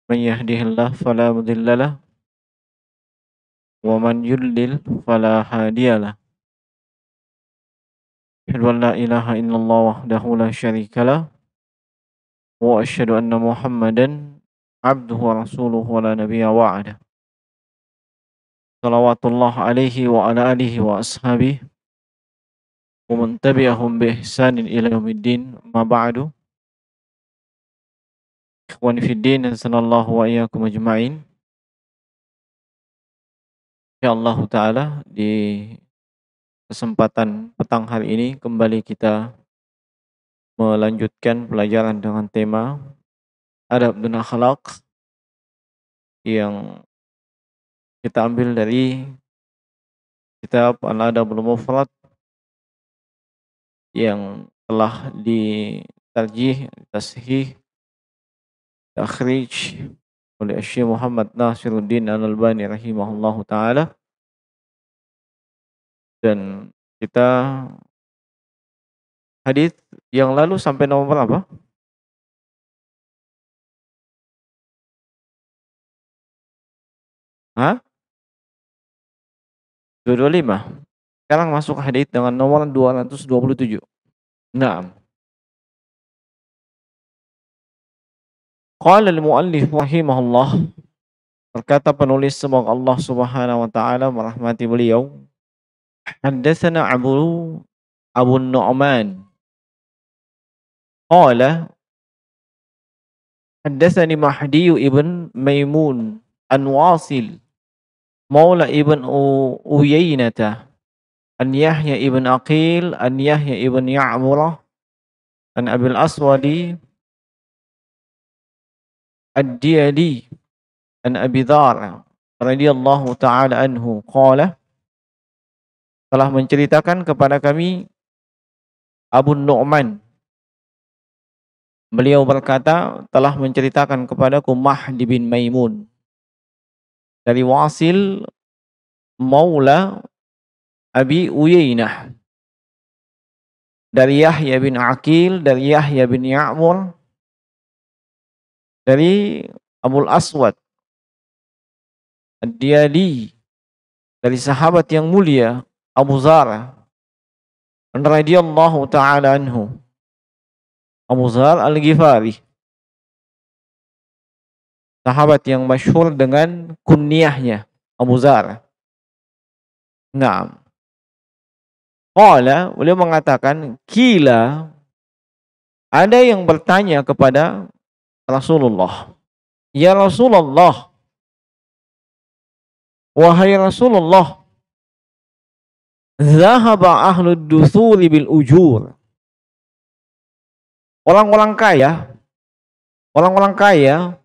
من يهده الله فلا مضل له ومن يضلل فلا هادي له أشهد أن لا إله إلا الله وحده لا شريك له وأشهد أن محمدا عبده ورسوله ولا نبي بعده صلوات الله عليه وعلى آله وأصحابه ومن تبعهم بإحسان إلى يوم الدين ما بعد إخواني في الدين أحسن الله وإياكم أجمعين. Insyaallah taala di kesempatan petang hari ini kembali kita melanjutkan pelajaran dengan tema adab dan akhlak yang kita ambil dari kitab Al-Adabul Mufrad yang telah ditarjih, tashih, takhrij oleh Syekh Muhammad Nasiruddin Al-Albani rahimahullahu taala, dan kita hadis yang lalu sampai nomor berapa? Hah? 225. Sekarang masuk hadis dengan nomor 227. Naam. Qala al-muallif rahimahullah, berkata penulis semoga Allah Subhanahu wa taala merahmati beliau, haddatsana Abu Nu'man qala haddatsani Mahdi ibn Maimun an Wasil maula ibn Uyainah an Yahya ibn Aqil an Yahya ibn Ya'murah an Abil Aswadi Ad-Diyali an Abi Dzar radhiyallahu taala anhu qala, telah menceritakan kepada kami Abu Nu'man, beliau berkata telah menceritakan kepadaku Mahdi bin Maimun dari Wasil maula Abi Uyainah, dari Yahya bin Aqil, dari Yahya bin Ya'mur, dari Abul Aswad Ad-Diyali, dari sahabat yang mulia Abu Dzar radhiyallahu taala anhu, Abu Dzar Al-Ghifari, sahabat yang masyhur dengan kunyahnya Abu Dzar. Naam. Qala, beliau mengatakan, kila, ada yang bertanya kepada Rasulullah, ya Rasulullah, wahai Rasulullah, zahaba ahlud dusuri bil ujur. Orang-orang kaya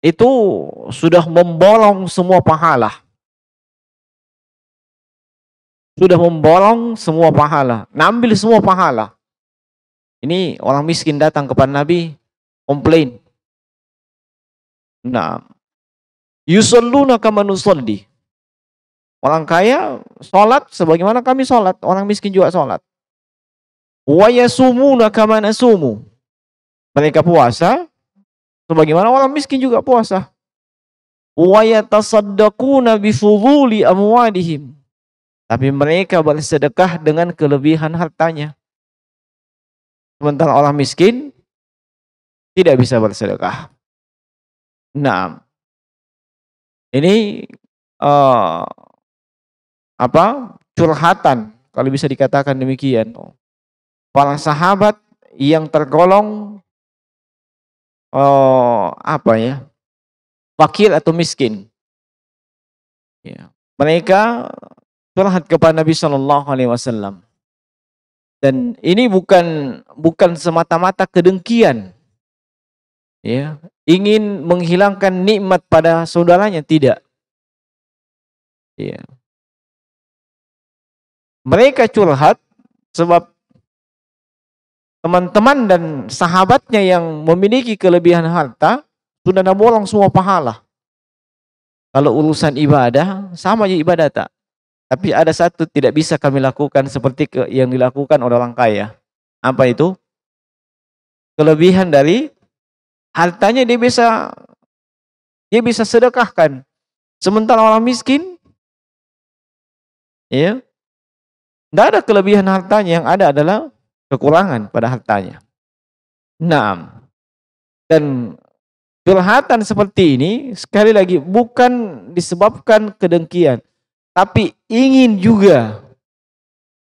itu sudah memborong semua pahala. Sudah memborong semua pahala, ngambil semua pahala. Ini orang miskin datang kepada Nabi, komplain. Nah, yusalluna kama nusalli. Orang kaya salat sebagaimana kami salat, orang miskin juga salat. Wa yasumuna kama nasumu. Mereka puasa sebagaimana orang miskin juga puasa. Wa yatasaddaquna bi fuduli amwalihim. Tapi mereka bersedekah dengan kelebihan hartanya. Sementara orang miskin tidak bisa bersedekah. Nah, ini curhatan, kalau bisa dikatakan demikian, para sahabat yang tergolong fakir atau miskin. Ya. Mereka curhat kepada Nabi Shallallahu Alaihi Wasallam, dan ini bukan semata-mata kedengkian, ya, ingin menghilangkan nikmat pada saudaranya, tidak. Ya. Mereka curhat sebab teman-teman dan sahabatnya yang memiliki kelebihan harta sudah nabolong semua pahala. Kalau urusan ibadah, sama aja ibadah tak. Tapi ada satu tidak bisa kami lakukan seperti yang dilakukan oleh orang kaya. Apa itu? Kelebihan dari Hartanya dia bisa sedekahkan. Sementara orang miskin, ya, tidak ada kelebihan hartanya, yang ada adalah kekurangan pada hartanya. Nah, dan curhatan seperti ini sekali lagi bukan disebabkan kedengkian, tapi ingin juga,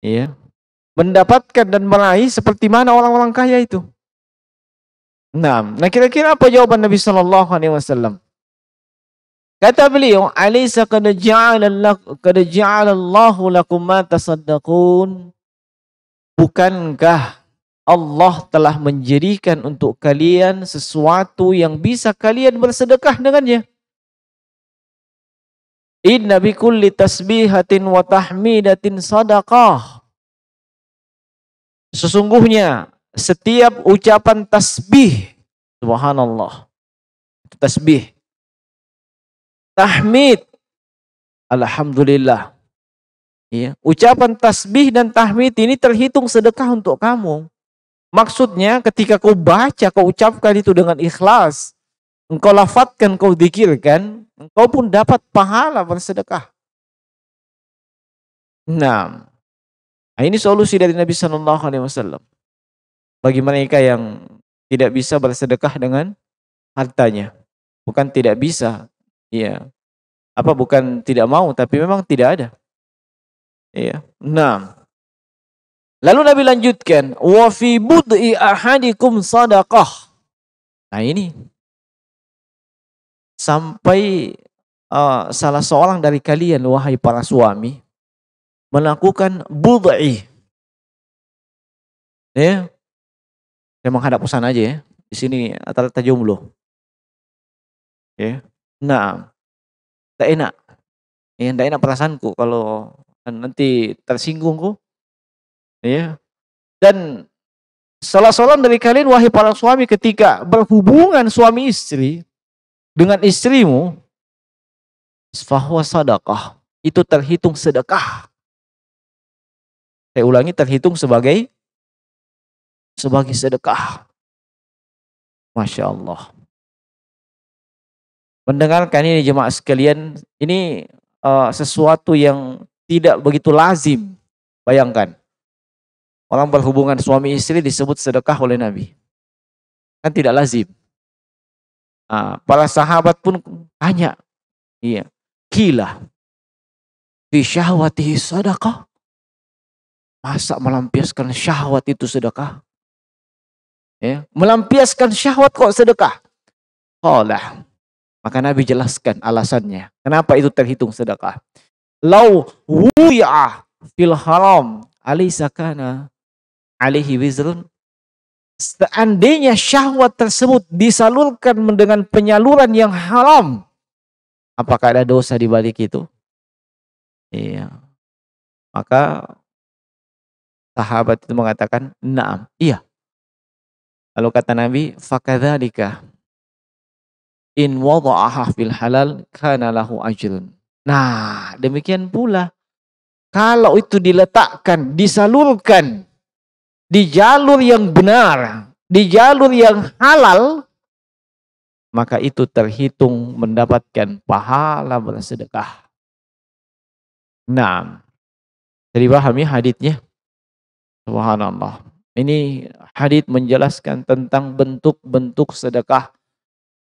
ya, mendapatkan dan meraih seperti mana orang-orang kaya itu. Nah, kira-kira apa jawaban Nabi Sallallahu Alaihi Wasallam? Kata beliau, "Alaysa qad ja'ala Allahu lakum ma tasaddaqun?" Bukankah Allah telah menjadikan untuk kalian sesuatu yang bisa kalian bersedekah dengannya? Inna bi kulli tasbihatin wa tahmidatin sadaqah. Sesungguhnya setiap ucapan tasbih, subhanallah, tasbih, tahmid, alhamdulillah. Ya, ucapan tasbih dan tahmid ini terhitung sedekah untuk kamu. Maksudnya ketika kau baca, kau ucapkan itu dengan ikhlas, engkau lafadzkan, kau zikirkan, engkau pun dapat pahala bersedekah. Nah, ini solusi dari Nabi Sallallahu Alaihi Wasallam bagi mereka yang tidak bisa bersedekah dengan hartanya. Bukan tidak bisa, ya, bukan tidak mau, tapi memang tidak ada. Ya. Nah, lalu Nabi lanjutkan, wa fi bud'i ahadikum sadaqah. Nah, ini sampai salah seorang dari kalian, wahai para suami, melakukan bud'i. Ya. Saya menghadap ke sana aja ya. Di sini rata-rata jomblo. Ya. Nah, tidak enak. Ya, tidak enak perasaanku kalau nanti tersinggung kok. Ya. Dan salah seorang dari kalian, wahai para suami, ketika berhubungan suami istri dengan istrimu, fahuwa sadaqah, itu terhitung sedekah. Saya ulangi, terhitung sebagai sedekah. Masya Allah. Mendengarkan ini jemaah sekalian, ini sesuatu yang tidak begitu lazim. Bayangkan, orang berhubungan suami istri disebut sedekah oleh Nabi. Kan tidak lazim. Para sahabat pun tanya, iya, kila fi syahwatihi sedekah. Masa melampiaskan syahwat itu sedekah? Ya, melampiaskan syahwat kok sedekah? Qala, maka Nabi jelaskan alasannya. Kenapa itu terhitung sedekah? Lau wu'i'a fil haram alaysa kana alaihi wizrun. Seandainya syahwat tersebut disalurkan dengan penyaluran yang haram, apakah ada dosa di balik itu? Iya. Maka sahabat itu mengatakan, "Na'am, iya." Lalu kata Nabi, "Fakadzalika in wada'aha fil halal kana lahu ajrun." Nah, demikian pula kalau itu diletakkan, disalurkan di jalur yang benar, di jalur yang halal, maka itu terhitung mendapatkan pahala bersedekah. Nah, jadi pahami haditsnya? Subhanallah. Ini hadits menjelaskan tentang bentuk-bentuk sedekah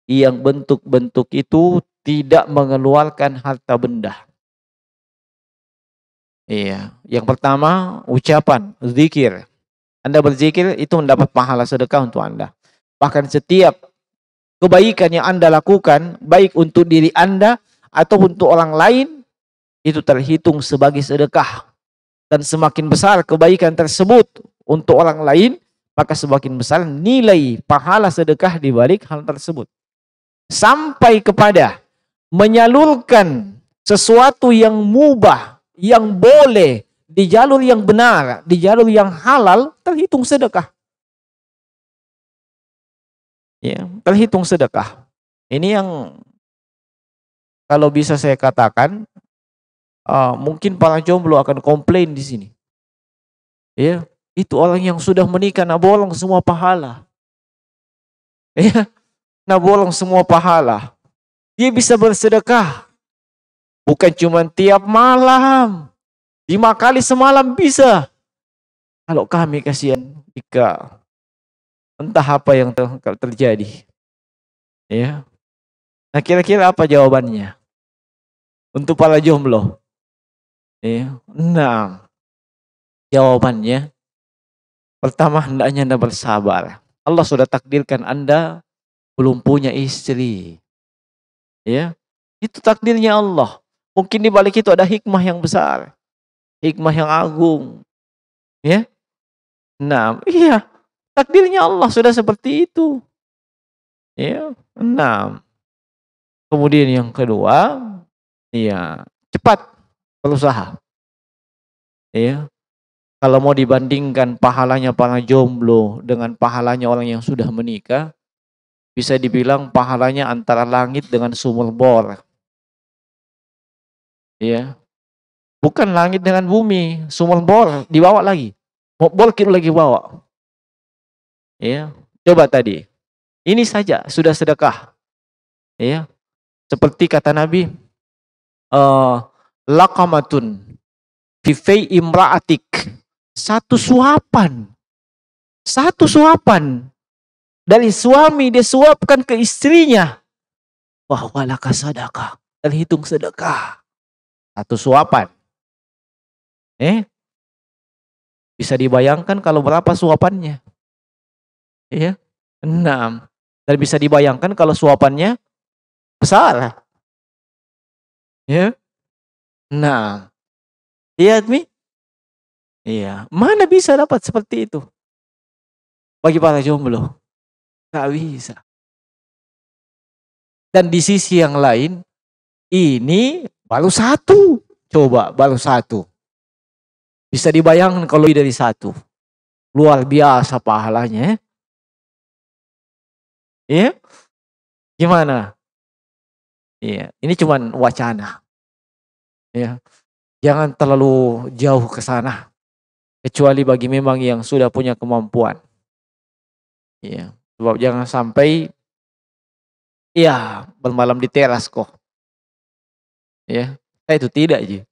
yang bentuk-bentuk itu tidak mengeluarkan harta benda. Iya, yang pertama ucapan, zikir. Anda berzikir itu mendapat pahala sedekah untuk Anda. Bahkan setiap kebaikan yang Anda lakukan, baik untuk diri Anda atau untuk orang lain, itu terhitung sebagai sedekah. Dan semakin besar kebaikan tersebut untuk orang lain, maka semakin besar nilai pahala sedekah di balik hal tersebut. Sampai kepada menyalurkan sesuatu yang mubah, yang boleh, di jalur yang benar, di jalur yang halal, terhitung sedekah. Ya, terhitung sedekah. Ini yang kalau bisa saya katakan, mungkin para jomblo akan komplain di sini. Ya, itu orang yang sudah menikah, nah bolong semua pahala. Ya, Nah, bolong semua pahala. Dia bisa bersedekah. Bukan cuma tiap malam. 5 kali semalam bisa. Kalau kami kasihan jika entah apa yang terjadi. Ya. Nah, kira-kira apa jawabannya? Untuk para jomblo. Ya. Nah, jawabannya pertama, hendaknya Anda bersabar. Allah sudah takdirkan Anda belum punya istri. Ya. Itu takdirnya Allah. Mungkin di balik itu ada hikmah yang besar. Hikmah yang agung. Ya. Nah, iya. Takdirnya Allah sudah seperti itu. Ya. Nah. Kemudian yang kedua, ya, cepat berusaha. Ya. Kalau mau dibandingkan pahalanya para jomblo dengan pahalanya orang yang sudah menikah, bisa dibilang pahalanya antara langit dengan sumur bor. Ya. Bukan langit dengan bumi, sumur bor dibawa lagi. Bor kita lagi bawa. Ya. Coba tadi. Ini saja sudah sedekah. Ya. Seperti kata Nabi, laqamatun fi fai imra'atik. Satu suapan dari suami dia suapkan ke istrinya. Wah, walaka sedekah. Terhitung sedekah. Satu suapan. Bisa dibayangkan kalau berapa suapannya? Ya, 6. Dan bisa dibayangkan kalau suapannya besar. Ya. Nah, lihat nih. Iya, mana bisa dapat seperti itu? Bagi para jomblo, gak bisa. Dan di sisi yang lain, ini baru satu. Coba, baru satu. Bisa dibayangkan kalau lebih dari satu. Luar biasa pahalanya. Ya? Gimana? Iya, ini cuman wacana. Ya. Jangan terlalu jauh ke sana. Kecuali bagi memang yang sudah punya kemampuan. Ya, sebab jangan sampai bermalam di teras kok. Ya, itu tidak aja.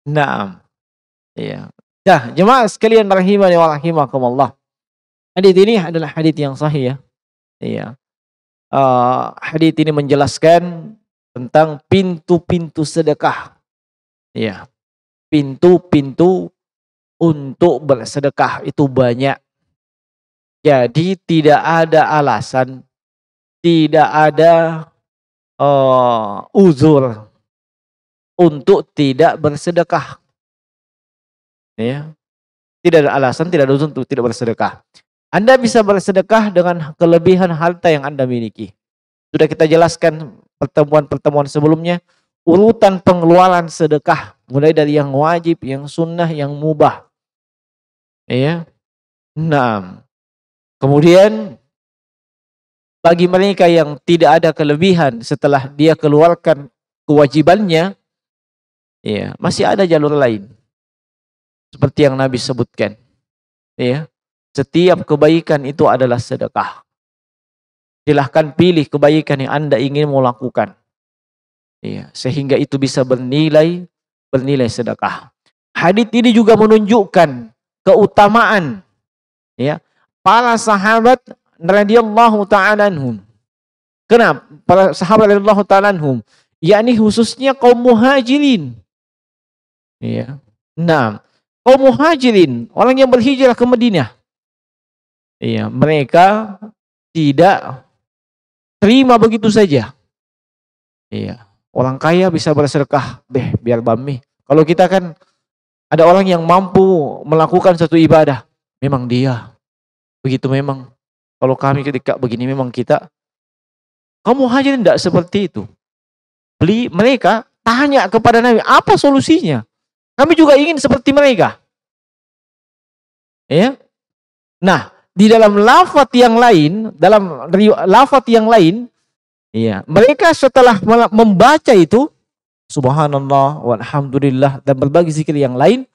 Naam. Ya. Nah, jemaah sekalian rahimani wa rahimakumullah. Hadits ini adalah hadits yang sahih ya. Iya. Hadits ini menjelaskan tentang pintu-pintu sedekah. Iya. Pintu-pintu untuk bersedekah itu banyak. Jadi tidak ada alasan, tidak ada uzur untuk tidak bersedekah. Ya. Tidak ada alasan, tidak ada uzur untuk tidak bersedekah. Anda bisa bersedekah dengan kelebihan harta yang Anda miliki. Sudah kita jelaskan pertemuan-pertemuan sebelumnya, urutan pengeluaran sedekah mulai dari yang wajib, yang sunnah, yang mubah. Ya. Nah, kemudian bagi mereka yang tidak ada kelebihan setelah dia keluarkan kewajibannya, ya, masih ada jalur lain. Seperti yang Nabi sebutkan. Ya. Setiap kebaikan itu adalah sedekah. Silahkan pilih kebaikan yang Anda ingin mau lakukan. Ya, sehingga itu bisa bernilai sedekah. Hadits ini juga menunjukkan keutamaan ya para sahabat radhiyallahu ta'ala anhum. Kenapa? Para sahabat radhiyallahu ta'ala anhum, yakni khususnya kaum muhajirin. Ya. Nah, kaum muhajirin, orang yang berhijrah ke Madinah. Iya, mereka tidak terima begitu saja. Iya, orang kaya bisa bersedekah, biar bami. Kalau kita kan ada orang yang mampu melakukan satu ibadah, memang dia. Begitu memang. Kalau kami ketika begini memang kita. Kaum muhajirin tidak seperti itu. Mereka tanya kepada Nabi, apa solusinya? Kami juga ingin seperti mereka. Ya. Nah, di dalam lafaz yang lain, ya, mereka setelah membaca itu, subhanallah, walhamdulillah, dan berbagai zikir yang lain,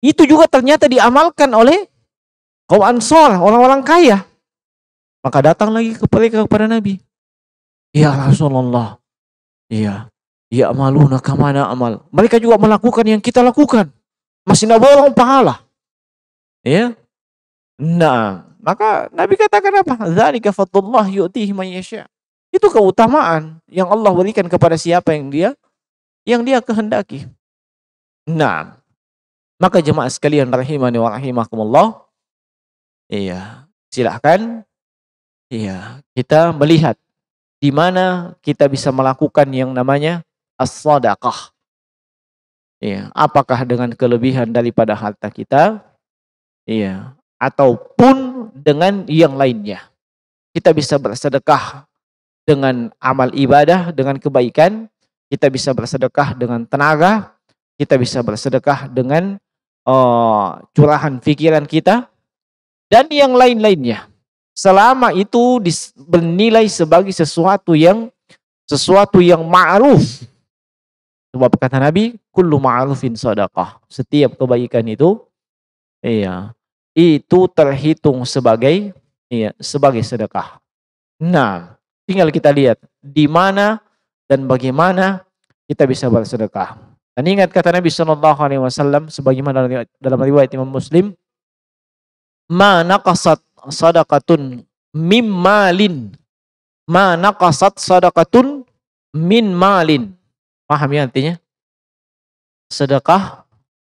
itu juga ternyata diamalkan oleh kaum Ansor, orang-orang kaya. Maka datang lagi kepada Nabi. Ya Rasulullah. Iya. Ya amaluna kamana amal. Mereka juga melakukan yang kita lakukan. Masih naborong pahala. Ya. Nah, maka Nabi katakan apa? Dzalika fadlullah yu'tihi man yasha. Itu keutamaan yang Allah berikan kepada siapa yang dia kehendaki. Nah, maka jemaah sekalian rahimani wa rahimakumullah. Iya, silahkan. Iya, kita melihat di mana kita bisa melakukan yang namanya as-shadaqah. Iya, apakah dengan kelebihan daripada harta kita? Iya, ataupun dengan yang lainnya. Kita bisa bersedekah dengan amal ibadah, dengan kebaikan. Kita bisa bersedekah dengan tenaga. Kita bisa bersedekah dengan curahan pikiran kita. Dan yang lain-lainnya. Selama itu bernilai sebagai sesuatu yang ma'ruf. Sebab kata Nabi, kullu ma'rufin shadaqah. Setiap kebaikan itu, iya, itu terhitung sebagai sedekah. Nah, tinggal kita lihat di mana dan bagaimana kita bisa bersedekah. Dan ingat kata Nabi SAW sebagaimana dalam riwayat Imam Muslim, ma naqasat sadaqatun mim malin. Ma naqasat sadaqatun min malin. Paham ya artinya? Sedekah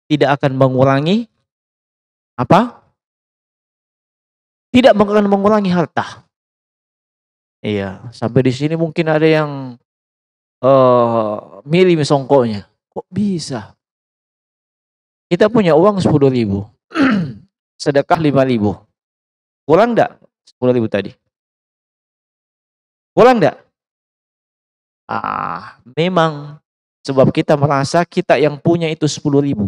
tidak akan mengurangi apa? Tidak akan mengurangi harta. Iya, sampai di sini mungkin ada yang milih songkoknya. Kok bisa? Kita punya uang 10.000. Sedekah 5.000. Kurang enggak 10.000 tadi? Kurang enggak? Memang sebab kita merasa kita yang punya itu 10.000.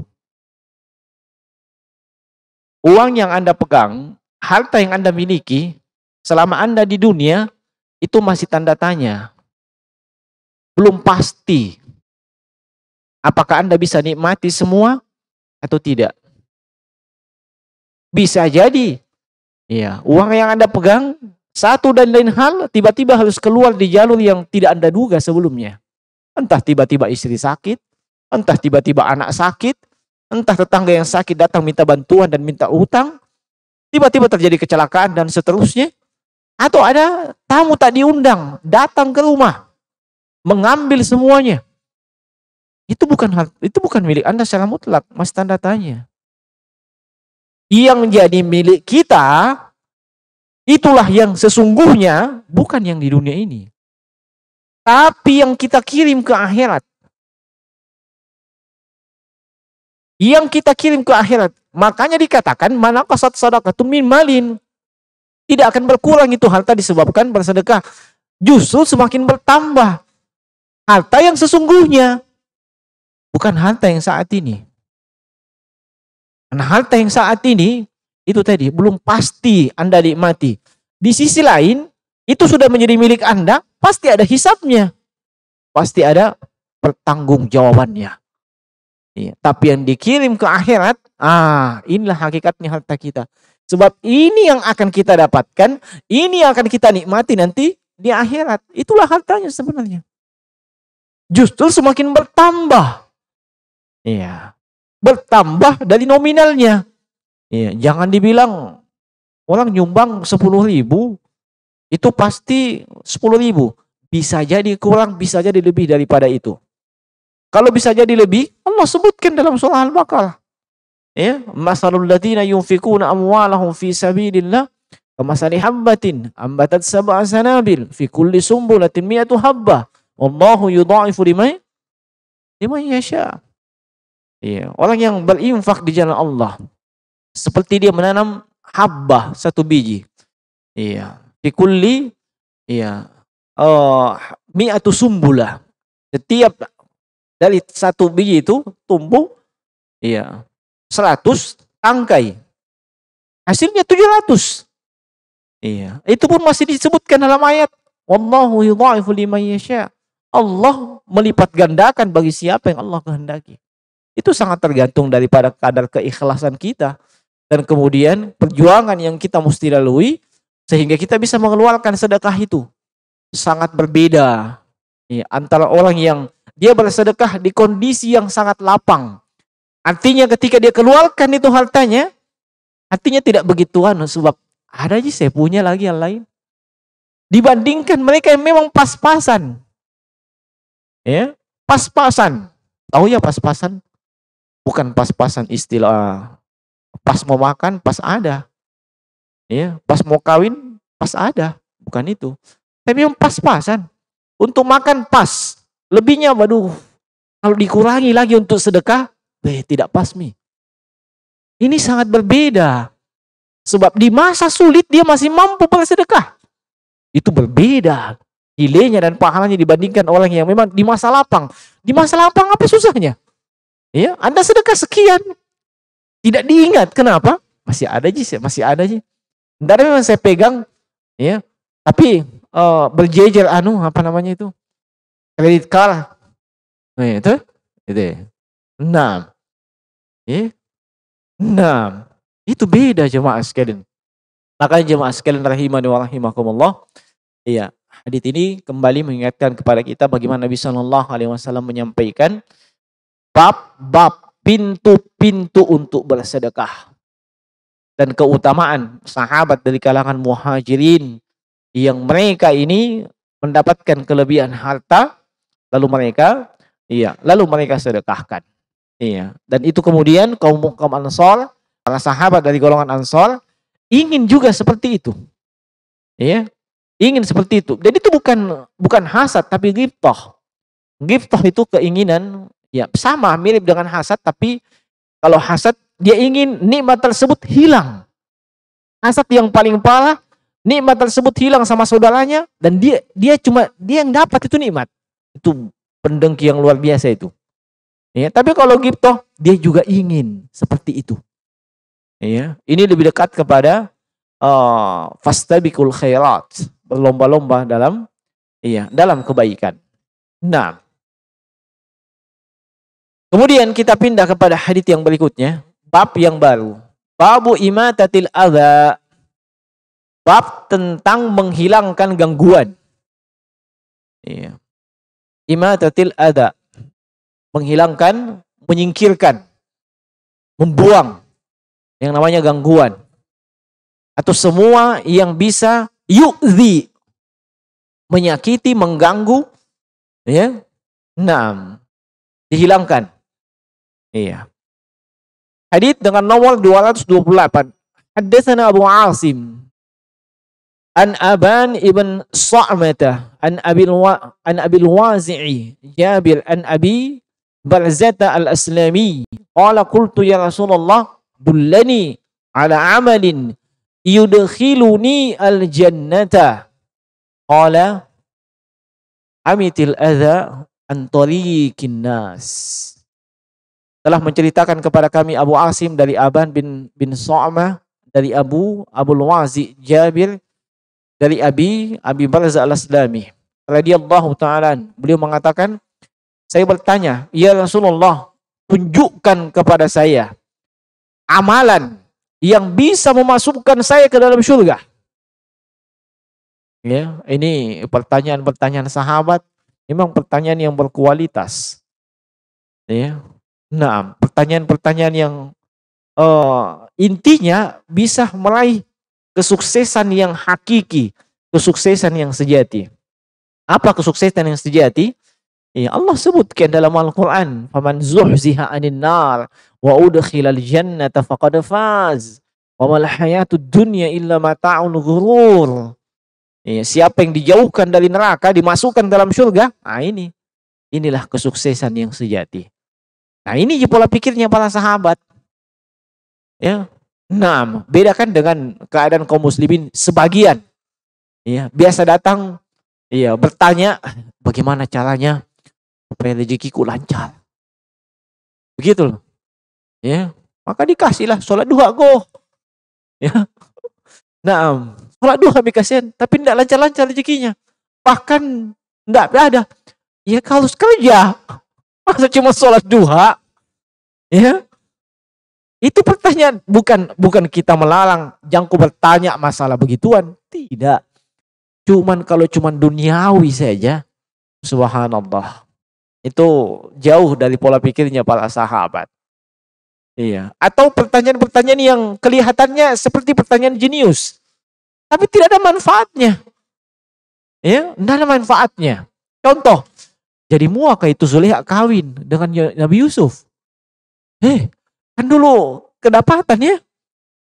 Uang yang Anda pegang, harta yang Anda miliki, selama Anda di dunia, itu masih tanda tanya. Belum pasti. Apakah Anda bisa nikmati semua atau tidak? Bisa jadi. Ya, uang yang Anda pegang, satu dan lain hal, tiba-tiba harus keluar di jalur yang tidak Anda duga sebelumnya. Entah tiba-tiba istri sakit, entah tiba-tiba anak sakit, entah tetangga yang sakit datang minta bantuan dan minta utang, tiba-tiba terjadi kecelakaan dan seterusnya. Atau ada tamu tak diundang, datang ke rumah, mengambil semuanya. Itu bukan milik Anda secara mutlak, masih tanda tanya. Yang jadi milik kita, itulah yang sesungguhnya, bukan yang di dunia ini. Tapi yang kita kirim ke akhirat. Yang kita kirim ke akhirat. Makanya dikatakan, mana qasat sadaqatun min malin. Tidak akan berkurang itu harta disebabkan bersedekah. Justru semakin bertambah. Harta yang sesungguhnya. Bukan harta yang saat ini. Karena harta yang saat ini, itu tadi, belum pasti Anda nikmati. Di sisi lain, itu sudah menjadi milik Anda, pasti ada hisabnya. Pasti ada pertanggungjawabannya. Iya. Tapi yang dikirim ke akhirat, inilah hakikatnya harta kita. Sebab ini yang akan kita dapatkan, ini yang akan kita nikmati nanti di akhirat. Itulah hartanya sebenarnya. Justru semakin bertambah. Iya. Bertambah dari nominalnya. Iya, jangan dibilang orang nyumbang 10.000 itu pasti 10.000. Bisa jadi kurang, bisa jadi lebih daripada itu. Kalau bisa jadi lebih, Allah sebutkan dalam surah Al-Baqarah. Ya, masalul ladzina yunfikuna amwalahum fi sabilillah kamasali habbatin ambatat sab'a sanabil fi kulli sumbulatin mi'atu habbah wallahu yudha'ifu liman yasha. Iya, orang yang berinfak di jalan Allah seperti dia menanam habbah, satu biji. Iya, fi kulli mi'atu sumbulah. Setiap dari satu biji itu tumbuh 100 tangkai. Hasilnya 700. Iya, itu pun masih disebutkan dalam ayat wallahu yudha'ifu liman yasha. Allah melipat gandakan bagi siapa yang Allah kehendaki. Itu sangat tergantung daripada kadar keikhlasan kita dan kemudian perjuangan yang kita mesti lalui Sehingga kita bisa mengeluarkan sedekah itu. Sangat berbeda ya, antara orang yang dia bersedekah di kondisi yang sangat lapang. Artinya ketika dia keluarkan itu hartanya, artinya tidak begituan sebab ada aja saya punya lagi yang lain. Dibandingkan mereka yang memang pas-pasan. Ya, pas-pasan. Tahu ya pas-pasan? Bukan pas-pasan istilah pas mau makan pas ada. Ya, pas mau kawin pas ada, bukan itu. Tapi yang pas-pasan. Untuk makan pas. Lebihnya waduh, kalau dikurangi lagi untuk sedekah, tidak pas mi. Ini sangat berbeda. Sebab di masa sulit dia masih mampu bersedekah. Itu berbeda nilainya dan pahalanya dibandingkan orang yang memang di masa lapang. Di masa lapang apa susahnya? Ya, Anda sedekah sekian, tidak diingat. Kenapa? Masih ada aja, masih ada aja. Ntar memang saya pegang, ya. Tapi berjejer apa namanya itu? Kredit card. Nah, itu. Nah. Ya. Nah, itu beda jemaah sekalian. Makanya jemaah sekalian rahimani wa rahimakumullah. Iya, hadits ini kembali mengingatkan kepada kita bagaimana Nabi Shallallahu alaihi wasallam menyampaikan bab-bab pintu-pintu untuk bersedekah dan keutamaan sahabat dari kalangan muhajirin yang mereka ini mendapatkan kelebihan harta lalu mereka sedekahkan. Iya, dan itu kemudian kaum Ansor, para sahabat dari golongan Ansor ingin juga seperti itu. Iya, ingin seperti itu. Dan itu bukan hasad tapi ghibthah. Ghibthah itu keinginan, ya sama mirip dengan hasad, tapi kalau hasad dia ingin nikmat tersebut hilang. Hasad yang paling parah, nikmat tersebut hilang sama saudaranya dan dia yang dapat itu nikmat. Itu pendengki yang luar biasa itu. Ya, tapi kalau ghibthah dia juga ingin seperti itu. Ya, ini lebih dekat kepada fastabiqul khairat, berlomba-lomba dalam kebaikan. Nah, kemudian kita pindah kepada hadits yang berikutnya, bab yang baru. Babu imatatil adza. Bab tentang menghilangkan gangguan. Iya. Imatatil adza. Menghilangkan, menyingkirkan, membuang yang namanya gangguan. Atau semua yang bisa yu'zi, menyakiti, mengganggu, ya. Nah, dihilangkan. Iya. Hadits dengan nomor 228. Haddatsana Abu Asim an Aban ibn Sa'matah an Abil Wazi'i Jabir an Abi Barzata al-Aslami qala qultu ya Rasulullah dullani ala amalin yudkhiluni al-jannata qala amitil adza an tariqin nas. Telah menceritakan kepada kami Abu Asim dari Aban bin Sa'mah dari Abul Wazi Jabir dari Abi Barzah al-Aslami radhiyallahu ta'ala. Beliau mengatakan, saya bertanya, ya Rasulullah, tunjukkan kepada saya amalan yang bisa memasukkan saya ke dalam surga. Ya, ini pertanyaan-pertanyaan sahabat, memang pertanyaan yang berkualitas. Ya. Nah, pertanyaan-pertanyaan yang intinya bisa meraih kesuksesan yang hakiki, kesuksesan yang sejati. Apa kesuksesan yang sejati? Ya, Allah sebutkan dalam Al-Quran, faman zuhziha 'anil nar wa udkhilal jannata faqad faz wa mal hayatud dunya illa mata'ul ghurur. Ya, siapa yang dijauhkan dari neraka dimasukkan dalam surga, inilah kesuksesan yang sejati. Nah, ini pola pikirnya para sahabat. Ya. Nah, bedakan dengan keadaan kaum muslimin sebagian. Ya, biasa datang bertanya bagaimana caranya supaya rezekiku lancar. Begitu loh. Ya, maka dikasihlah sholat duha go. Ya. Nah, sholat duha dikasih, tapi tidak lancar-lancar rezekinya. Bahkan tidak ada. Ya kalau kerja, masa cuma sholat duha? Ya. Itu pertanyaan, bukan kita melarang jangan ku bertanya masalah begituan. Tidak. Kalau duniawi saja, subhanallah. Itu jauh dari pola pikirnya para sahabat. Iya. Atau pertanyaan-pertanyaan yang kelihatannya seperti pertanyaan jenius, tapi tidak ada manfaatnya. Ya, tidak ada manfaatnya. Contoh, jadi muak itu Zulekha kawin dengan Nabi Yusuf. Kan dulu kedapatan ya.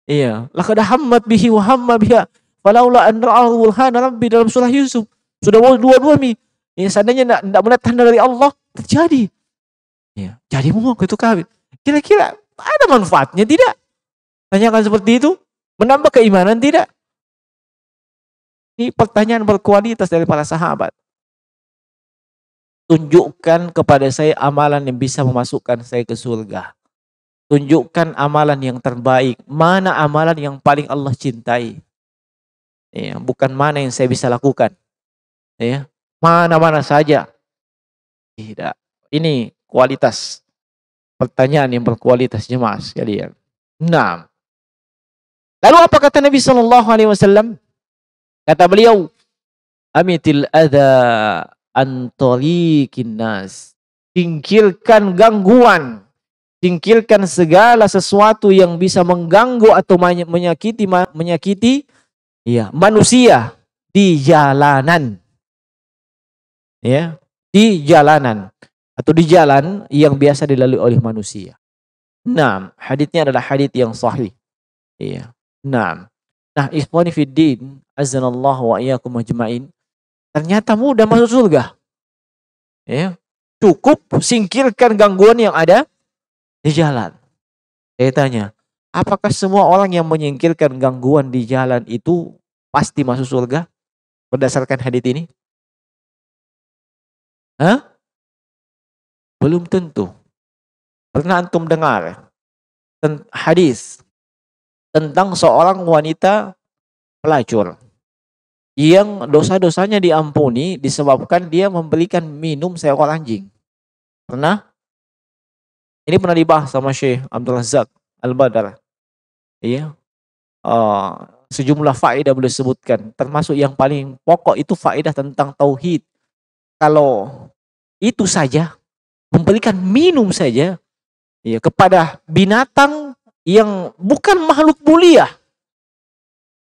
Iya, laqad hammat bihi wa hamma biha falaula an ra'ahu burhana rabbi dalam surah Yusuf. Sudah dua-dua mi. Ya, seandainya tidak melihat tanda dari Allah, terjadi. Ya, jadi muak itu kawin. Kira-kira ada manfaatnya tidak? Tanyakan seperti itu, menambah keimanan tidak? Ini pertanyaan berkualitas dari para sahabat. Tunjukkan kepada saya amalan yang bisa memasukkan saya ke surga. Tunjukkan amalan yang terbaik. Mana amalan yang paling Allah cintai? Ya, bukan mana yang saya bisa lakukan. Ya, mana-mana saja. Tidak. Ini kualitas pertanyaan yang berkualitas jemaah sekalian. Nah, lalu apa kata Nabi Shallallahu Alaihi Wasallam? Kata beliau, amitil adha antariqin nas. Singkirkan gangguan. Singkirkan segala sesuatu yang bisa mengganggu atau menyakiti ya, manusia di jalanan. Ya, di jalanan atau di jalan yang biasa dilalui oleh manusia. Nah, haditsnya adalah hadits yang sahih. Iya. Nah, ikhwani fiddin, azanallahu wa iyyakum ajmain. Ternyata mudah masuk surga. Ya. Cukup singkirkan gangguan yang ada di jalan. Saya tanya, apakah semua orang yang menyingkirkan gangguan di jalan itu pasti masuk surga? Berdasarkan hadits ini? Hah? Belum tentu. Pernah antum dengar hadis tentang seorang wanita pelacur yang dosa-dosanya diampuni disebabkan dia memberikan minum seekor anjing? Pernah? Ini pernah dibahas sama Syekh Abdul Razak Al-Badar. Iya. Sejumlah faedah boleh sebutkan. Termasuk yang paling pokok itu faedah tentang tauhid. Kalau itu saja, memberikan minum saja ya, kepada binatang yang bukan makhluk mulia.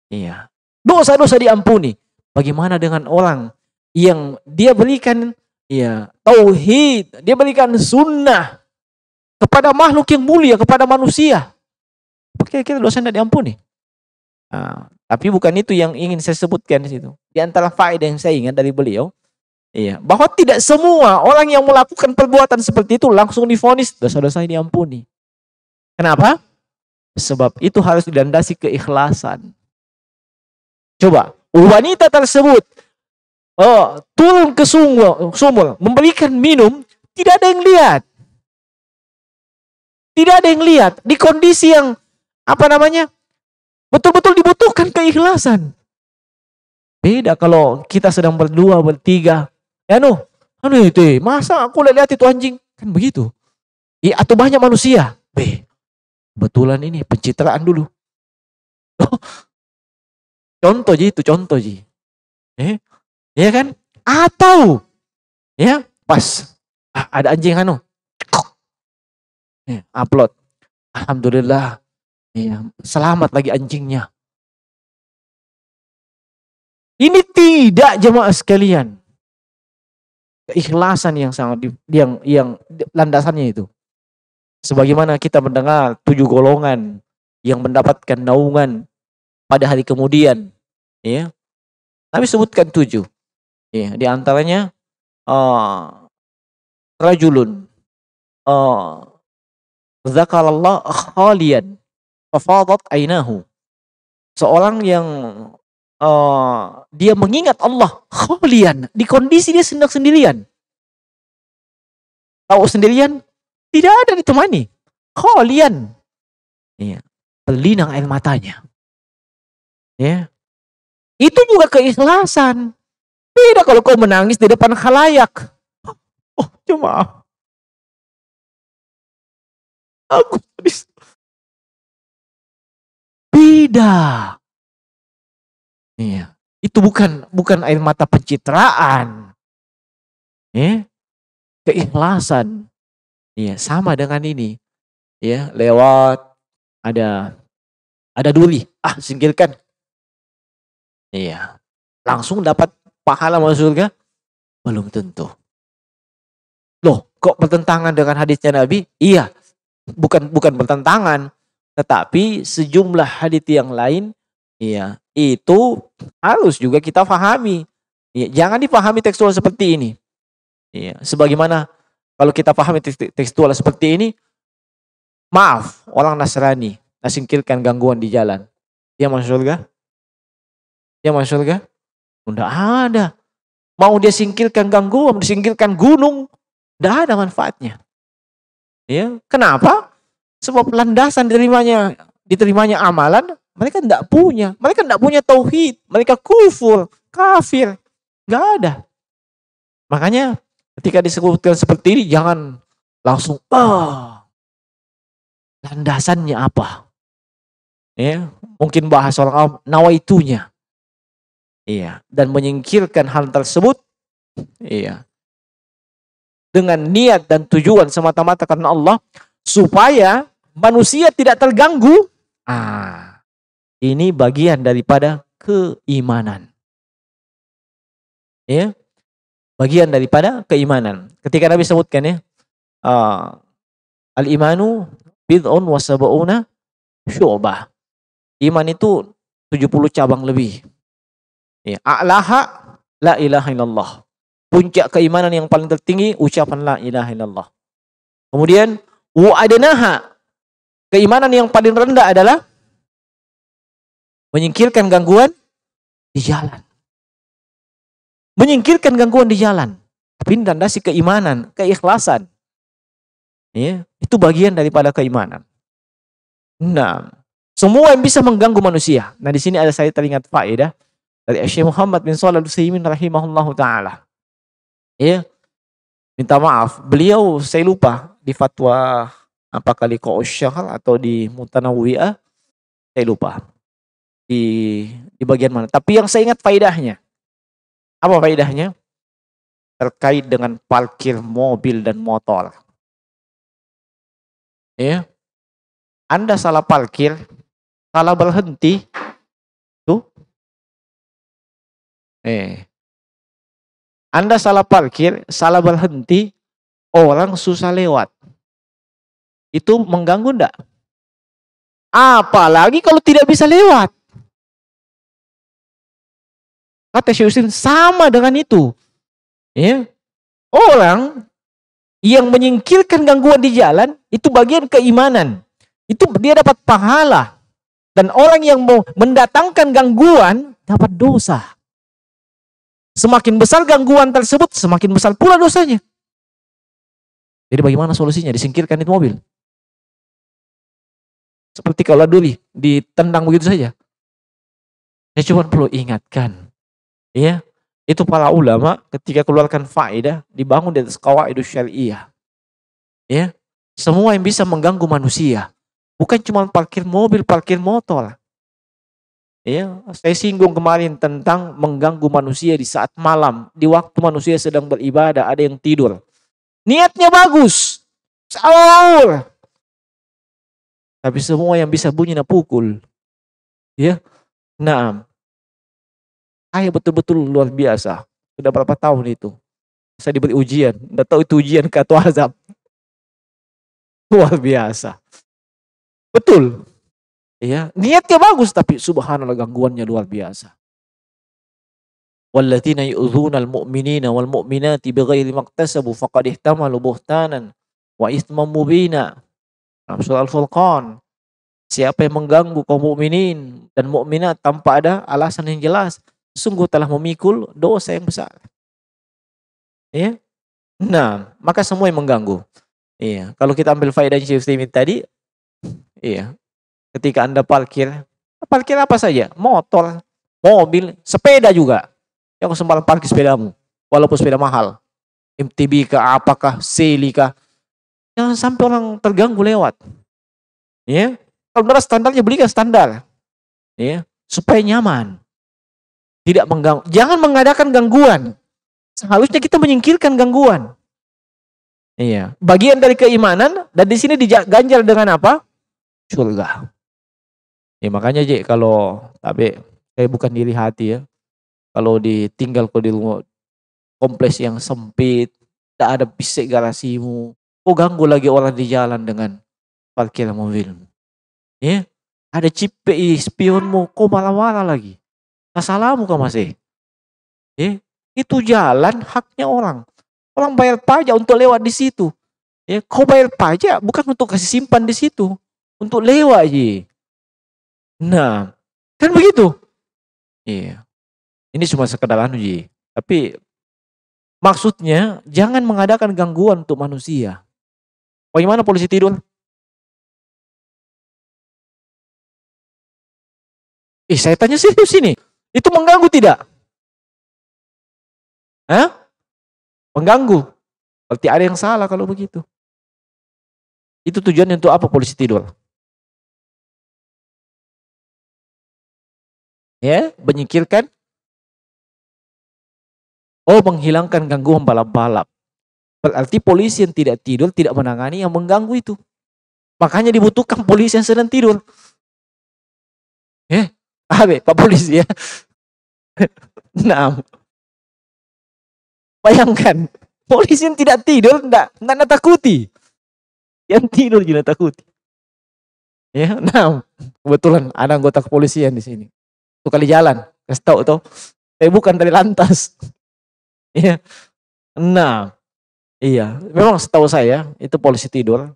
Iya. Dosa-dosa diampuni. Bagaimana dengan orang yang dia berikan ya tauhid, dia berikan sunnah kepada makhluk yang mulia, kepada manusia. Kira-kira dosa tidak diampuni? Nah, tapi bukan itu yang ingin saya sebutkan di situ. Di antara faedah yang saya ingat dari beliau, iya, bahwa tidak semua orang yang melakukan perbuatan seperti itu langsung divonis dosa-dosanya diampuni. Kenapa? Sebab itu harus dilandasi keikhlasan. Coba, wanita tersebut turun ke sumur, memberikan minum, tidak ada yang lihat. Tidak ada yang lihat di kondisi yang betul-betul dibutuhkan keikhlasan. Beda kalau kita sedang berdua, bertiga. Itu, masa aku lihat itu anjing? Kan begitu. Ya, atau banyak manusia. Kebetulan ini pencitraan dulu. Contoh ji. Ya kan? Atau ya, pas ada anjing upload. Alhamdulillah. Ya, selamat lagi anjingnya. Ini tidak jemaah sekalian. Keikhlasan yang sangat yang landasannya itu. Sebagaimana kita mendengar 7 golongan yang mendapatkan naungan pada hari kemudian, ya. Kami sebutkan 7. Ya, di antaranya rajulun zakarallah khalian fafadat ainahu. Seorang yang dia mengingat Allah khalian, di kondisi dia sedang sendirian. Tahu sendirian? Tidak ada ditemani. Khalian. Iya, berlinang air matanya. Ya. Itu juga keikhlasan. Beda kalau kau menangis di depan khalayak. Cuma aku Tidak. Iya. Itu bukan air mata pencitraan. Ya. Keikhlasan. Iya, sama dengan ini. Ya, lewat ada duri. Singkirkan. Iya. Langsung dapat pahala masuk surga? Belum tentu. Loh, kok bertentangan dengan hadisnya Nabi? Iya. Bukan bertentangan, tetapi sejumlah hadis yang lain, iya, itu harus juga kita pahami. Iya, jangan dipahami tekstual seperti ini. Iya, sebagaimana kalau kita pahami tekstual seperti ini, maaf, orang Nasrani singkirkan gangguan di jalan, dia masuk surga? Dia masuk surga? Tidak ada. Mau dia singkirkan gangguan, disingkirkan gunung, tidak ada manfaatnya. Ya, kenapa? Sebab landasan diterimanya amalan mereka tidak punya. Mereka tidak punya tauhid, mereka kufur, kafir. Enggak ada. Makanya ketika disebutkan seperti ini jangan langsung landasannya apa? Ya, mungkin bahas orang awam nawaitunya. Iya, dan menyingkirkan hal tersebut, iya, dengan niat dan tujuan semata-mata karena Allah, supaya manusia tidak terganggu. Ini bagian daripada keimanan. Ya, bagian daripada keimanan. Ketika Nabi sebutkan ya, al-imanu bid'un wa sab'una syu'bah. Iman itu 70 cabang lebih. Ya, a'laha la ilaha illallah. Puncak keimanan yang paling tertinggi ucapan la ilaha illallah. Kemudian wa adnaha, keimanan yang paling rendah adalah menyingkirkan gangguan di jalan. Menyingkirkan gangguan di jalan. Tapi landasi keimanan, keikhlasan. Ya, itu bagian daripada keimanan. Nah, semua yang bisa mengganggu manusia. Nah, di sini ada saya teringat faedah dari Syekh Muhammad bin Shalih Al-Utsaimin rahimahullahu taala. Ya. Minta maaf, beliau saya lupa di fatwa apakah di Qaus Syahr atau di Mutanawwi'ah, saya lupa. Di bagian mana. Tapi yang saya ingat faedahnya. Apa faedahnya? Terkait dengan parkir mobil dan motor. Ya. Anda salah parkir, salah berhenti, tuh. Anda salah parkir, salah berhenti, orang susah lewat. Itu mengganggu enggak? Apalagi kalau tidak bisa lewat. Kata Syekh Utsaimin sama dengan itu. Ya. Orang yang menyingkirkan gangguan di jalan itu bagian keimanan. Itu dia dapat pahala. Dan orang yang mau mendatangkan gangguan dapat dosa. Semakin besar gangguan tersebut, semakin besar pula dosanya. Jadi bagaimana solusinya? Disingkirkan itu mobil. Seperti kalau dulu ditendang begitu saja. Saya cuma perlu ingatkan. Ya, itu para ulama ketika keluarkan faedah dibangun di atas qawaidus syariah. Ya, semua yang bisa mengganggu manusia. Bukan cuma parkir mobil, parkir motor. Ya, saya singgung kemarin tentang mengganggu manusia di saat malam, di waktu manusia sedang beribadah, ada yang tidur. Niatnya bagus, sahur. Tapi semua yang bisa bunyi na pukul. Ya. Nah, saya betul-betul luar biasa. Sudah berapa tahun itu? Saya diberi ujian, enggak tahu itu ujian atau azab. Luar biasa. Betul. Ya, niatnya bagus tapi subhanallah gangguannya luar biasa. Walladzina yu'dzunal mu'minina wal mu'minati bighairi maktasabu faqad ihtamalu buhtanan wa itsman mubina. Surah Al-Furqan. Siapa yang mengganggu kaum mukminin dan mukminat tanpa ada alasan yang jelas, sungguh telah memikul dosa yang besar. Ya. Nah, maka semua yang mengganggu. Iya, kalau kita ambil faedah Syekh Utsaimin tadi, iya. Ketika Anda parkir apa saja, motor, mobil, sepeda juga. Jangan sembarang parkir sepedamu, walaupun sepeda mahal. MTB kah, apakah, Seli kah. Jangan sampai orang terganggu lewat. Ya. Kalau benar standarnya belikan standar. Ya, supaya nyaman. Tidak mengganggu. Jangan mengadakan gangguan. Seharusnya kita menyingkirkan gangguan. Iya, bagian dari keimanan dan di sini diganjal dengan apa? Surga. Ya makanya kalau tapi saya bukan iri hati ya. Kalau ditinggal di rumah kompleks yang sempit, tidak ada bisik garasimu, kok ganggu lagi orang di jalan dengan parkir mobil. Ya, ada chip spionmu, kok marah-marah lagi. Masalahmu kah masih? Ya, itu jalan haknya orang. Orang bayar pajak untuk lewat di situ. Ya, kau bayar pajak bukan untuk kasih simpan di situ, untuk lewat aja. Nah, kan begitu. Iya. Ini cuma sekedar ji. Tapi maksudnya jangan mengadakan gangguan untuk manusia. Bagaimana polisi tidur? Saya tanya serius ini. Itu mengganggu tidak? Hah? Mengganggu. Berarti ada yang salah kalau begitu. Itu tujuannya untuk apa polisi tidur? Ya, menyingkirkan. Oh, menghilangkan gangguan balap-balap. Berarti polisi yang tidak tidur tidak menangani yang mengganggu itu. Makanya dibutuhkan polisi yang sedang tidur. Pak polisi ya. Nah, bayangkan polisi yang tidak tidur enggak takuti. Yang tidur juga takuti. Ya, nah, kebetulan ada anggota kepolisian di sini. Tuh kali jalan, kasih tahu tuh. Saya bukan dari lantas. Ya. Nah, iya, memang setahu saya itu polisi tidur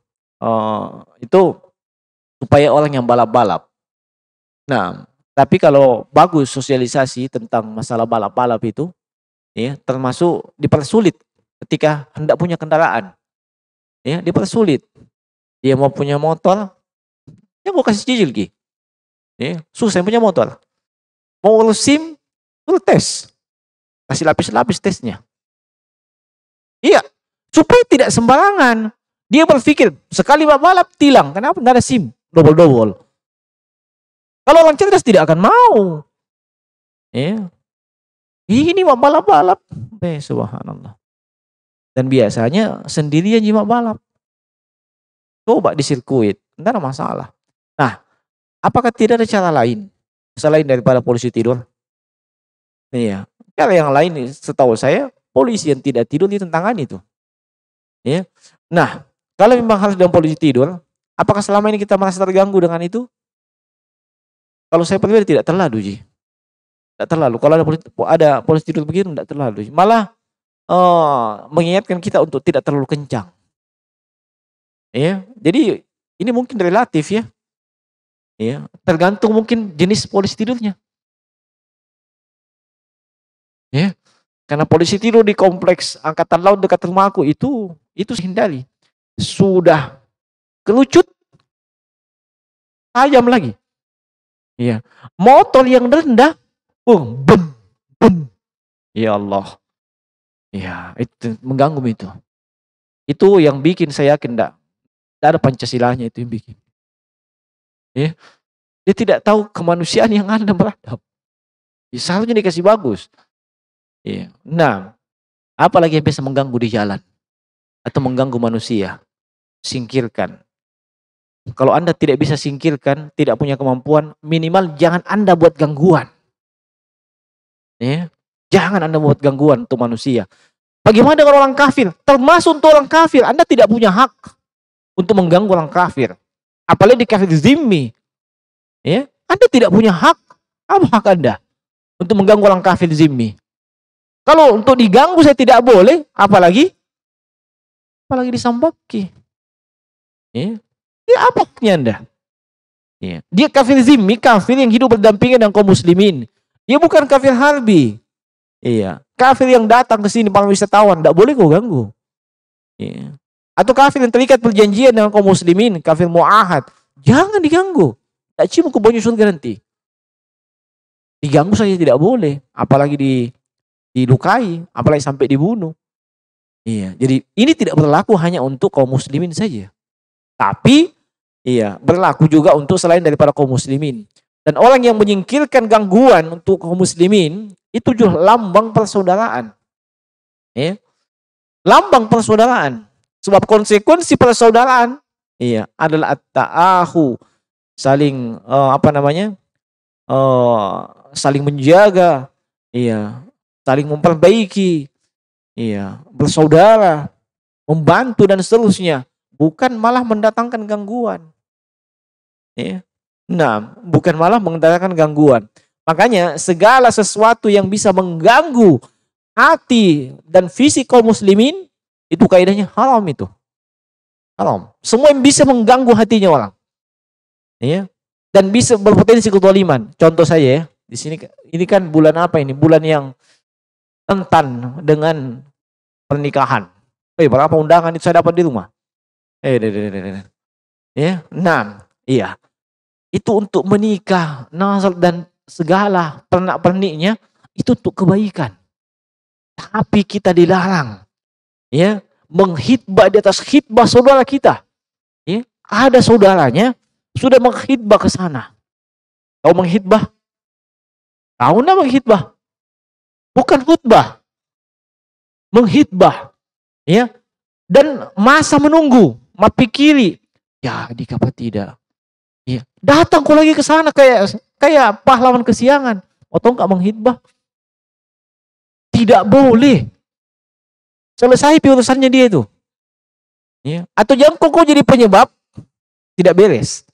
itu supaya orang yang balap-balap. Nah, tapi kalau bagus sosialisasi tentang masalah balap-balap itu, ya, termasuk dipersulit ketika hendak punya kendaraan. Ya, dipersulit. Dia mau punya motor, ya mau kasih cicil Ki. Ya, susah punya motor. Mau urus SIM, urus tes. Kasih lapis-lapis tesnya. Iya, supaya tidak sembarangan. Dia berpikir, sekali balap tilang, kenapa enggak ada SIM? Double-double. Kalau orang cerdas tidak akan mau. Ya. Ini mau balap-balap. Subhanallah. Dan biasanya sendirian nyimak balap. Coba di sirkuit, enggak ada masalah. Nah, apakah tidak ada cara lain selain daripada polisi tidur? Iya. Cara yang lain setahu saya polisi yang tidak tidur ditentangkan itu. Ya. Nah, kalau memang harus dalam polisi tidur, apakah selama ini kita merasa terganggu dengan itu? Kalau saya pribadi tidak terlalu, Ji. Tidak terlalu. Kalau ada polisi tidur begitu tidak terlalu. Malah mengingatkan kita untuk tidak terlalu kencang. Ya, jadi ini mungkin relatif ya. Ya, tergantung mungkin jenis polisi tidurnya. Ya. Karena polisi tidur di kompleks angkatan laut dekat rumahku itu hindari. Sudah kelucut tajam lagi. Iya. Motor yang rendah, bum, bum. Ya Allah. Ya, itu mengganggu itu. Itu yang bikin saya yakin enggak ada Pancasilanya itu yang bikin. Ya. Dia tidak tahu kemanusiaan yang Anda beradab. Ya, seharusnya dikasih bagus. Ya. Nah, apalagi yang bisa mengganggu di jalan atau mengganggu manusia, singkirkan. Kalau Anda tidak bisa singkirkan, tidak punya kemampuan, minimal jangan Anda buat gangguan. Ya. Jangan Anda buat gangguan untuk manusia. Bagaimana dengan orang kafir? Termasuk untuk orang kafir, Anda tidak punya hak untuk mengganggu orang kafir. Apalagi di kafir zimmi. Ya. Anda tidak punya hak. Apa hak Anda untuk mengganggu orang kafir zimmi? Kalau untuk diganggu saya tidak boleh, apalagi disambaki. Ya. Ya, apa haknya Anda? Ya. Dia kafir zimmi, kafir yang hidup berdampingan dengan kaum muslimin. Dia bukan kafir harbi. Iya. Kafir yang datang ke sini para wisatawan, tidak boleh kau ganggu. Iya. Atau kafir yang terikat perjanjian dengan kaum muslimin, kafir mu'ahad, jangan diganggu. Tak cium ke bonyo surga nanti. Diganggu saja tidak boleh, apalagi dilukai, apalagi sampai dibunuh. Iya. Jadi ini tidak berlaku hanya untuk kaum muslimin saja. Tapi iya, berlaku juga untuk selain daripada kaum muslimin. Dan orang yang menyingkirkan gangguan untuk kaum muslimin itu juga lambang persaudaraan. Ya. Lambang persaudaraan. Sebab konsekuensi persaudaraan adalah at-ta'ahu, saling saling menjaga, saling memperbaiki, bersaudara, membantu dan seterusnya, bukan malah mendatangkan gangguan. Nah, bukan malah mendatangkan gangguan. Makanya segala sesuatu yang bisa mengganggu hati dan fisik kaum muslimin itu kaidahnya haram itu. Haram. Semua yang bisa mengganggu hatinya orang. Dan bisa berpotensi kezaliman. Contoh saya di sini ini kan bulan apa ini? Bulan yang rentan dengan pernikahan. Berapa undangan itu saya dapat di rumah? Itu untuk menikah, nazar dan segala pernak-perniknya itu untuk kebaikan. Tapi kita dilarang menghitbah di atas khitbah saudara kita. Ada saudaranya sudah menghitbah ke sana. Tahu menghitbah? Tahu enggak menghitbah? Bukan khutbah. Menghitbah. Dan masa menunggu, mapikiri. Jadi apa tidak? Datang kok lagi ke sana kayak pahlawan kesiangan. Atau enggak menghitbah? Tidak boleh. Selesai urusannya dia itu. Atau jangan kok jadi penyebab tidak beres.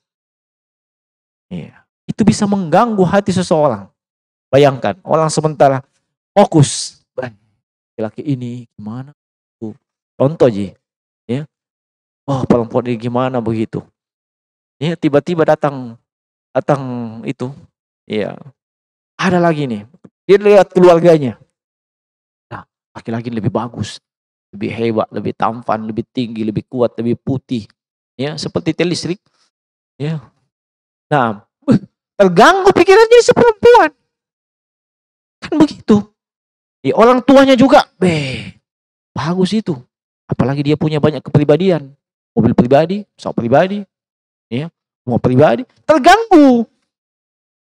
Itu bisa mengganggu hati seseorang. Bayangkan orang sementara fokus. Laki ini gimana? Contoh Ji. Perempuan ini gimana begitu. Tiba-tiba datang itu. Ada lagi nih. Dia lihat keluarganya. Nah, laki-laki lebih bagus, lebih hebat, lebih tampan, lebih tinggi, lebih kuat, lebih putih. Seperti telistrik. Nah, terganggu pikirannya si perempuan. Kan begitu. Orang tuanya juga, bagus itu. Apalagi dia punya banyak kepribadian. Mobil pribadi, pesawat pribadi, mau pribadi, terganggu.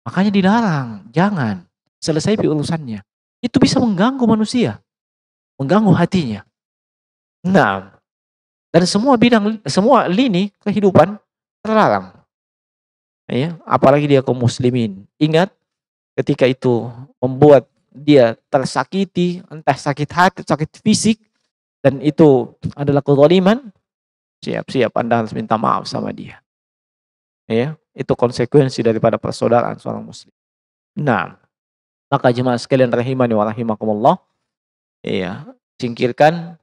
Makanya dilarang, jangan. Selesai urusannya. Itu bisa mengganggu manusia. Mengganggu hatinya. Nah, dan semua lini kehidupan terlarang. Apalagi dia kaum muslimin. Ingat, ketika itu membuat dia tersakiti, entah sakit hati, sakit fisik, dan itu adalah kezaliman, siap-siap Anda harus minta maaf sama dia. Itu konsekuensi daripada persaudaraan seorang muslim. Nah, maka jemaah sekalian rahimani wa rahimakumullah, singkirkan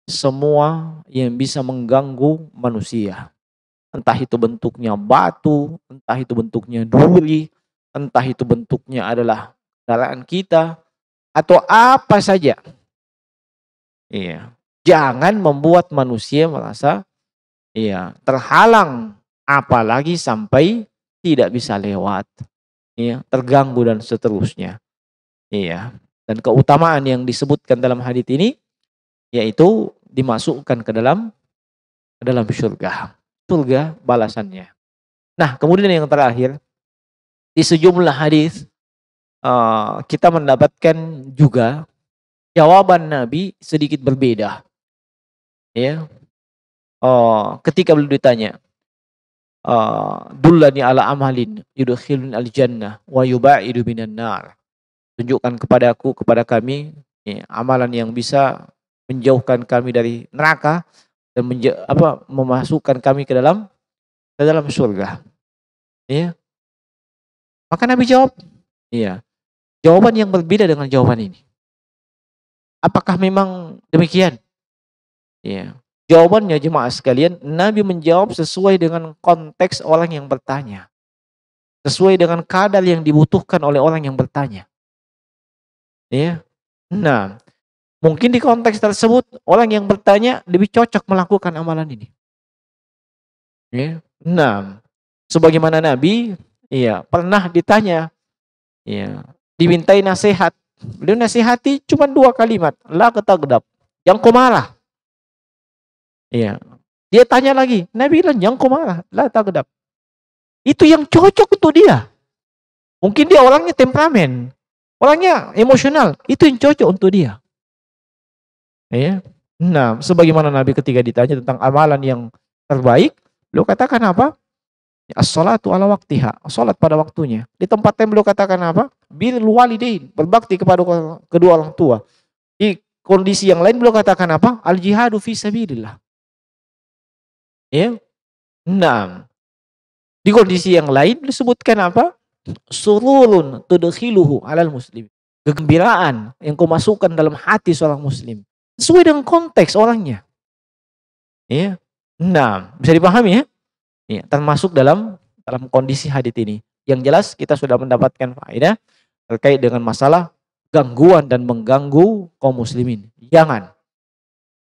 semua yang bisa mengganggu manusia. Entah itu bentuknya batu, entah itu bentuknya duri, entah itu bentuknya adalah kendaraan kita, atau apa saja. Jangan membuat manusia merasa terhalang, apalagi sampai tidak bisa lewat, terganggu dan seterusnya. Dan keutamaan yang disebutkan dalam hadits ini yaitu dimasukkan ke dalam surga balasannya. Nah, kemudian yang terakhir, di sejumlah hadis kita mendapatkan juga jawaban Nabi sedikit berbeda. Ketika beliau ditanya, dullani ala amalin yudkhilun al-jannah wa yubaidu minan nar. Tunjukkan kepada kami amalan yang bisa menjauhkan kami dari neraka dan memasukkan kami ke dalam surga. Maka Nabi jawab, jawaban yang berbeda dengan jawaban ini. Apakah memang demikian? Jawabannya jemaah sekalian, Nabi menjawab sesuai dengan konteks orang yang bertanya. Sesuai dengan kadar yang dibutuhkan oleh orang yang bertanya. Nah, mungkin di konteks tersebut orang yang bertanya lebih cocok melakukan amalan ini. Nah, sebagaimana Nabi pernah ditanya, dimintai nasihat. Beliau nasihati cuma 2 kalimat, la ketagdab, yang kau marah. Dia tanya lagi, Nabi bilang yang kau marah, la tagdab. Itu yang cocok untuk dia. Mungkin dia orangnya temperamen, orangnya emosional, itu yang cocok untuk dia. Ya. Nah, sebagaimana Nabi ketika ditanya tentang amalan yang terbaik, beliau katakan apa? As-salatu ala waktiha, salat pada waktunya. Di tempat yang beliau katakan apa? Birrul walidain, berbakti kepada kedua orang tua. Di kondisi yang lain beliau katakan apa? Al jihadu fi sabilillah. Ya. Nah, di kondisi yang lain disebutkan apa? Sururun tudkhiluhu alal muslim. Kegembiraan yang kau masukkan dalam hati seorang muslim. Sesuai dengan konteks orangnya. Ya. Nah, bisa dipahami ya? Ya, termasuk dalam kondisi hadits ini. Yang jelas kita sudah mendapatkan faedah terkait dengan masalah gangguan dan mengganggu kaum muslimin. Jangan.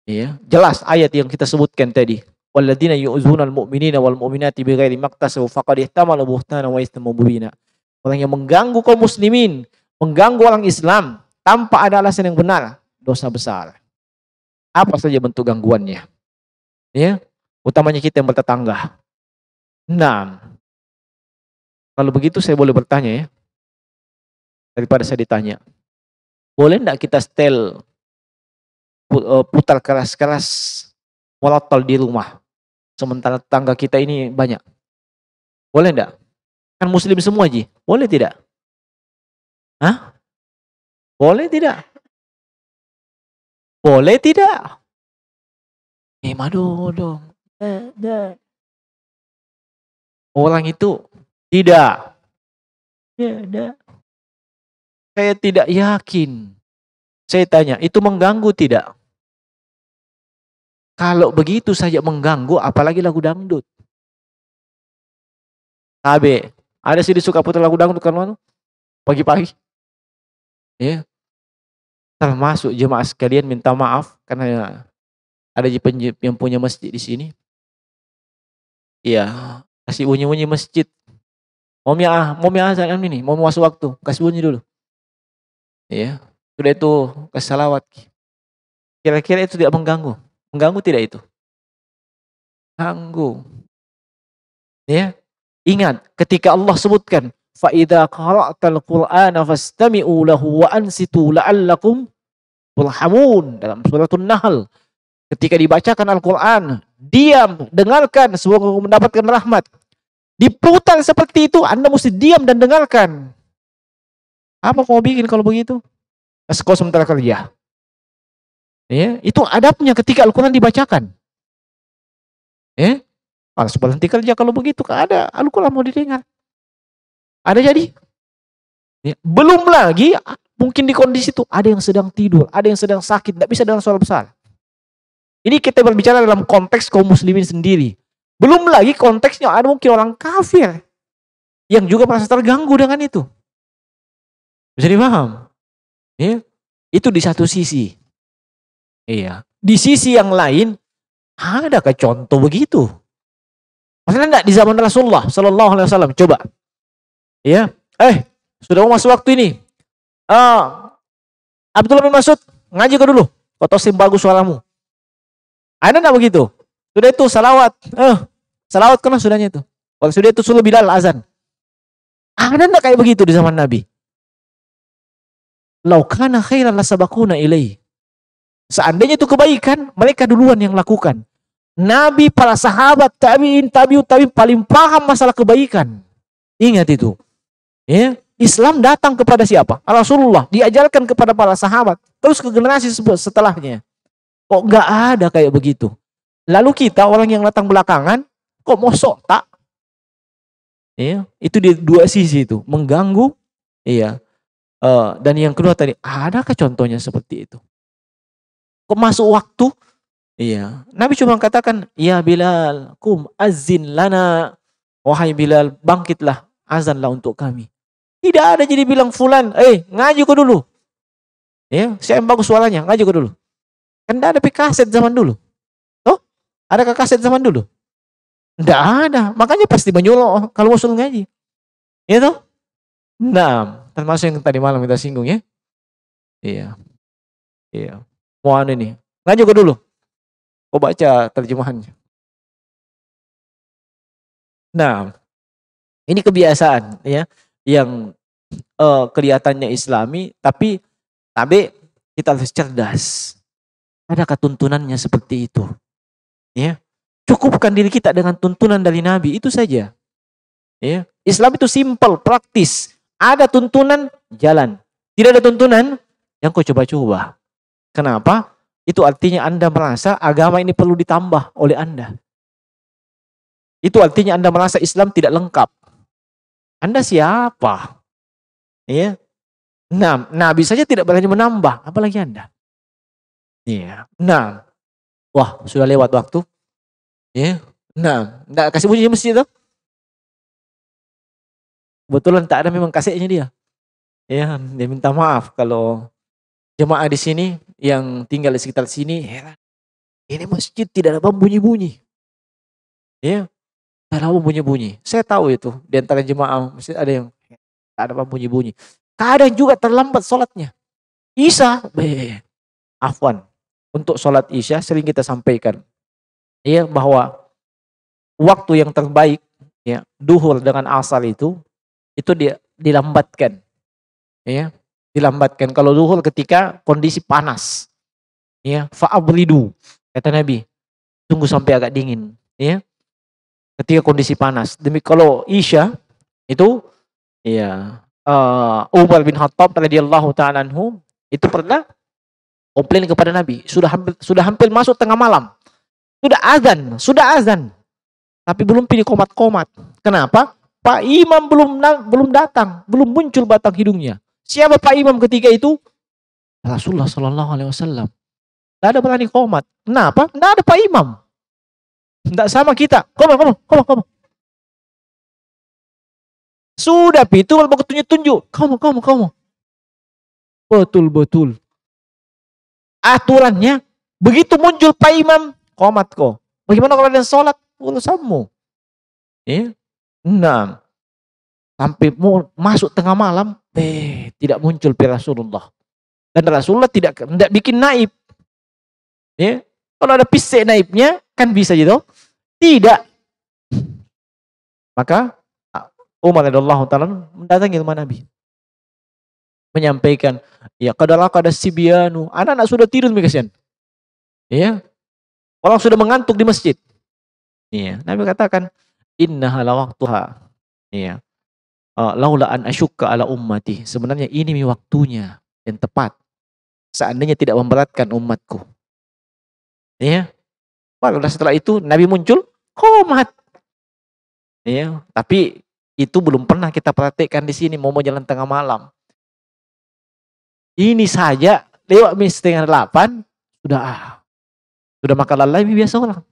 Ya, jelas ayat yang kita sebutkan tadi. Walladzina yu'zunal mu'minina wal mu'minati bighairi maqtasabu faqad ihtamalu buhtanan wa itsman mubina. Orang yang mengganggu kaum muslimin, mengganggu orang Islam tanpa ada alasan yang benar, dosa besar. Apa saja bentuk gangguannya? Ya, utamanya kita yang bertetangga. Nah, kalau begitu saya boleh bertanya ya, daripada saya ditanya. Boleh enggak kita setel putar keras-keras molotol di rumah, sementara tetangga kita ini banyak? Boleh enggak? Kan muslim semua Ji, boleh tidak? Hah? Boleh tidak? Boleh tidak? Madu dong. Orang itu tidak. Tidak. Saya tidak yakin. Saya tanya, itu mengganggu tidak? Kalau begitu saja mengganggu, apalagi lagu dangdut. Abe, ada sih disuka putar lagu dangdut kan pagi-pagi. Ya. Termasuk jemaah sekalian minta maaf karena ada yang punya masjid di sini. Iya, kasih bunyi-bunyi masjid. Mau azan ini, mau masuk waktu, kasih bunyi dulu. Iya. Sudah itu kasih salawat. Kira-kira itu tidak mengganggu? Mengganggu tidak itu? Ganggu. Ya. Ingat ketika Allah sebutkan fa idza qara'tal qur'ana fastami'u lahu wa ansitu la'allakum turhamun dalam suratul Nahl. Ketika dibacakan Al-Qur'an, diam, dengarkan semoga mendapatkan rahmat. Diputar seperti itu, Anda mesti diam dan dengarkan. Apa kau bikin kalau begitu? Kau sementara kerja. Ya, itu adabnya ketika Al-Quran dibacakan. Ya, harus berhenti kerja kalau begitu. Ada Al-Quran mau didengar. Ada jadi. Ya, belum lagi mungkin di kondisi itu ada yang sedang tidur, ada yang sedang sakit, tidak bisa dengan suara besar. Ini kita berbicara dalam konteks kaum muslimin sendiri. Belum lagi konteksnya ada mungkin orang kafir yang juga merasa terganggu dengan itu. Bisa dipaham? Ya, itu di satu sisi. Iya. Di sisi yang lain, adakah contoh begitu? Maksudnya enggak di zaman Rasulullah Sallallahu Alaihi Wasallam? Coba. Ya. Sudah mau masuk waktu ini. Abdullah bin Mas'ud, ngaji kau dulu. Kau tosim bagus suaramu. Ada enggak begitu? Sudah itu salawat. Salawat kena sudahnya itu. Kalau sudah itu suruh Bilal azan. Ada enggak kayak begitu di zaman Nabi? Lau kana khairan lasabaquna ilaihi. Seandainya itu kebaikan, mereka duluan yang lakukan. Nabi, para sahabat, tabi'in paling paham masalah kebaikan. Ingat itu. Ya, Islam datang kepada siapa? Rasulullah, diajarkan kepada para sahabat, terus ke generasi setelahnya. Kok nggak ada kayak begitu? Lalu kita orang yang datang belakangan, kok mosok tak? Ya, itu di dua sisi itu, mengganggu. Iya. Dan yang kedua tadi, adakah contohnya seperti itu? Kok masuk waktu? Iya. Nabi cuma katakan, ya Bilal, kum azin lana. Wahai Bilal, bangkitlah, azanlah untuk kami. Tidak ada jadi bilang fulan, ngaji kau dulu. Ya, siapa yang bagus suaranya, ngaji kau dulu. Kan tidak ada kaset zaman dulu. Toh? Adakah kaset zaman dulu? Tidak ada. Makanya pasti menyuruh kalau mau suruh ngaji. Ya toh? Nah, termasuk yang tadi malam kita singgung ya. Iya. Iya. Mau ini. Ngaji kau dulu. Kau baca terjemahannya. Nah, ini kebiasaan ya yang kelihatannya Islami, tapi kita harus cerdas. Adakah tuntunannya seperti itu? Ya, cukupkan diri kita dengan tuntunan dari Nabi itu saja. Ya, Islam itu simple, praktis. Ada tuntunan, jalan. Tidak ada tuntunan, yang kau coba-coba. Kenapa? Itu artinya Anda merasa agama ini perlu ditambah oleh Anda. Itu artinya Anda merasa Islam tidak lengkap. Anda siapa? Ya. Nah, Nabi saja tidak berani menambah, apalagi Anda. Iya. Nah, wah, sudah lewat waktu. Ya. Nah, enggak kasih bunyi masjid tuh. Kebetulan tak ada memang kasetnya dia. Ya, dia minta maaf kalau jemaah di sini yang tinggal di sekitar sini heran. Ini masjid tidak ada bunyi-bunyi. Ya, tidak ada bunyi-bunyi. Saya tahu itu di antara jemaah masjid ada yang tak ada bunyi-bunyi. Kadang juga terlambat sholatnya. Isya, afwan. Untuk sholat Isya sering kita sampaikan. Ya, bahwa waktu yang terbaik ya, duhur dengan asar itu dia dilambatkan. Ya, dilambatkan. Kalau duhur ketika kondisi panas. Ya, fa'abridu kata Nabi. Tunggu sampai agak dingin, ya. Ketika kondisi panas. Demi kalau Isya itu ya, Umar bin Khattab radhiyallahu ta'ala anhu itu pernah komplain kepada Nabi, sudah hampir masuk tengah malam. Sudah azan. Tapi belum pilih komat-komat. Kenapa? Pak Imam belum datang, belum muncul batang hidungnya. Siapa Pak Imam ketika itu? Rasulullah sallallahu alaihi wasallam. Tidak ada berani komat. Kenapa? Tidak ada Pak Imam. Tidak sama kita. Kamu. Sudah itu baru tunjuk. Kamu. Betul. Aturannya begitu muncul Pak Imam, komat kok. Bagaimana kalau ada sholat? Urusanmu. Ya. Nah, sampai mau masuk tengah malam, tidak muncul Rasulullah. Dan Rasulullah tidak bikin naib. Ya. Kalau ada pisek naibnya, kan bisa gitu. Tidak. Maka Umar radhiyallahu ta'ala mendatangi rumah Nabi. Menyampaikan, ya kadang ada sibianu, anak-anak sudah tidur kasihan. Ya. Orang sudah mengantuk di masjid. Iya, Nabi katakan, innaha lawaqtuha. Iya. Laula an asyukka ala ummati. Sebenarnya ini waktunya yang tepat. Seandainya tidak memberatkan umatku. Iya. Lalu setelah itu Nabi muncul, komat. Iya, tapi itu belum pernah kita praktekkan di sini mau jalan tengah malam. Ini saja lewat 7:30 sudah makan lalai biasa orang.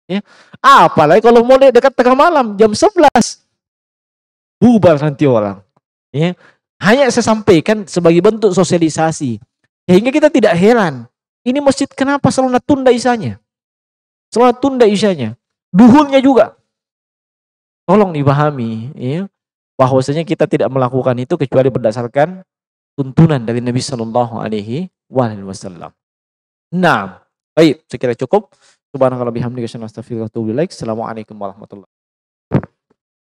Ya. Apalagi kalau mau dekat tengah malam jam 11 bubar nanti orang. Ya. Hanya saya sampaikan sebagai bentuk sosialisasi sehingga kita tidak heran. Ini masjid kenapa selalu tunda isyanya? Selalu tunda isyanya. Duhurnya juga. Tolong dipahami, ya, bahwasanya kita tidak melakukan itu kecuali berdasarkan tuntunan dari Nabi Shallallahu Alaihi Wasallam. Nah, baik, sekira cukup. Subhanallah bihamdika asyhadu an la ilaha illa anta astaghfiruka wa atubu ilaik. Assalamualaikum warahmatullahi wabarakatuh.